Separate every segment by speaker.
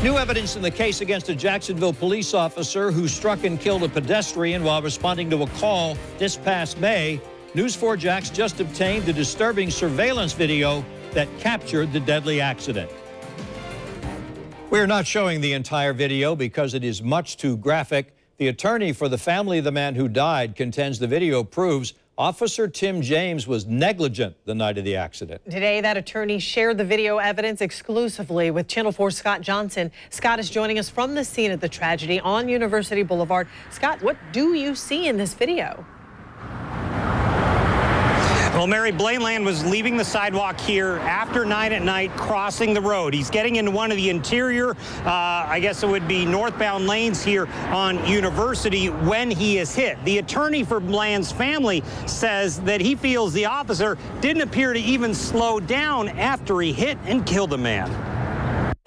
Speaker 1: New evidence in the case against a Jacksonville police officer who struck and killed a pedestrian while responding to a call this past May. News 4 Jax just obtained the disturbing surveillance video that captured the deadly accident. We're not showing the entire video because it is much too graphic. The attorney for the family of the man who died contends the video proves Officer Tim James was negligent the night of the accident.
Speaker 2: Today, that attorney shared the video evidence exclusively with Channel 4's Scott Johnson. Scott is joining us from the scene of the tragedy on University Boulevard. Scott, what do you see in this video?
Speaker 3: Well, Mary, Blaine Land was leaving the sidewalk here after 9 at night, crossing the road. He's getting into one of the interior, I guess it would be northbound lanes here on University when he is hit. The attorney for Bland's family says that he feels the officer didn't appear to even slow down after he hit and killed the man.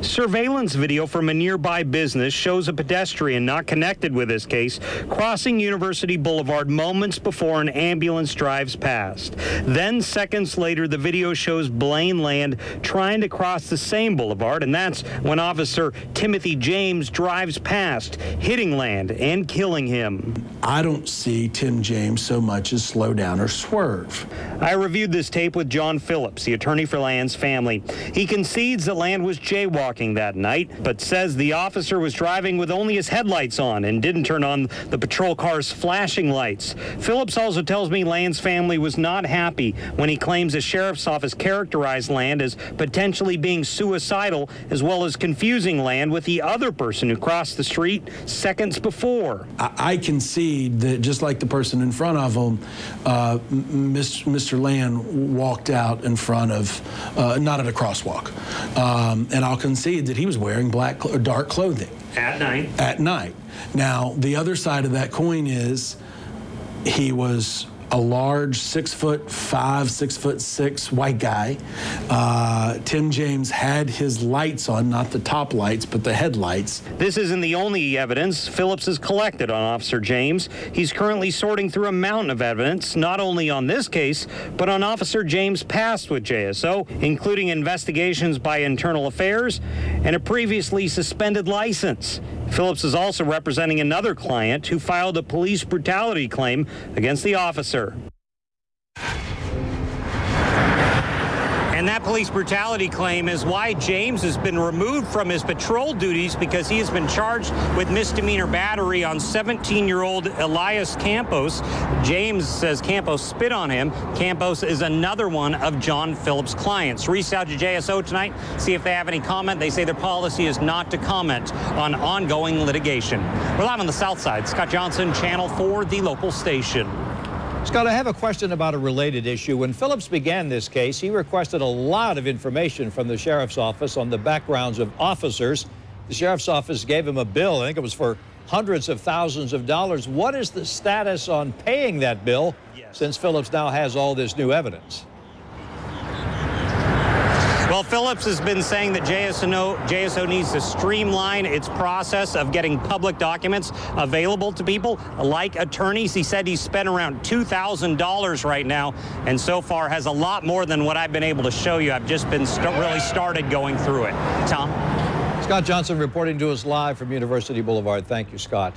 Speaker 3: Surveillance video from a nearby business shows a pedestrian not connected with this case crossing University Boulevard moments before an ambulance drives past. Then seconds later, the video shows Blaine Land trying to cross the same boulevard, and that's when Officer Timothy James drives past, hitting Land and killing him.
Speaker 4: I don't see Tim James so much as slow down or swerve.
Speaker 3: I reviewed this tape with John Phillips, the attorney for Land's family. He concedes that Land was jaywalking that night, but says the officer was driving with only his headlights on and didn't turn on the patrol car's flashing lights. Phillips also tells me Land's family was not happy when he claims the sheriff's office characterized Land as potentially being suicidal, as well as confusing Land with the other person who crossed the street seconds before.
Speaker 4: I concede that just like the person in front of him, Mr. Land walked out in front of, not at a crosswalk. And I'll concede that he was wearing dark clothing.
Speaker 3: At night.
Speaker 4: At night. Now, the other side of that coin is he was a large 6'5", 6'6" white guy. Tim James had his lights on, not the top lights, but the headlights.
Speaker 3: This isn't the only evidence Phillips has collected on Officer James. He's currently sorting through a mountain of evidence, not only on this case, but on Officer James' past with JSO, including investigations by Internal Affairs and a previously suspended license. Phillips is also representing another client who filed a police brutality claim against the officer. And that police brutality claim is why James has been removed from his patrol duties, because he has been charged with misdemeanor battery on 17-year-old Elias Campos. James says Campos spit on him. Campos is another one of John Phillips' clients. Reached out to JSO tonight, see if they have any comment. They say their policy is not to comment on ongoing litigation. We're live on the South Side. Scott Johnson, Channel 4, the local station.
Speaker 1: Scott, I have a question about a related issue. When Phillips began this case, he requested a lot of information from the sheriff's office on the backgrounds of officers. The sheriff's office gave him a bill. I think it was for hundreds of thousands of dollars. What is the status on paying that bill since Phillips now has all this new evidence?
Speaker 3: Well, Phillips has been saying that JSO needs to streamline its process of getting public documents available to people like attorneys. He said he's spent around $2,000 right now, and so far has a lot more than what I've been able to show you. I've just been really started going through it. Tom?
Speaker 1: Scott Johnson reporting to us live from University Boulevard. Thank you, Scott.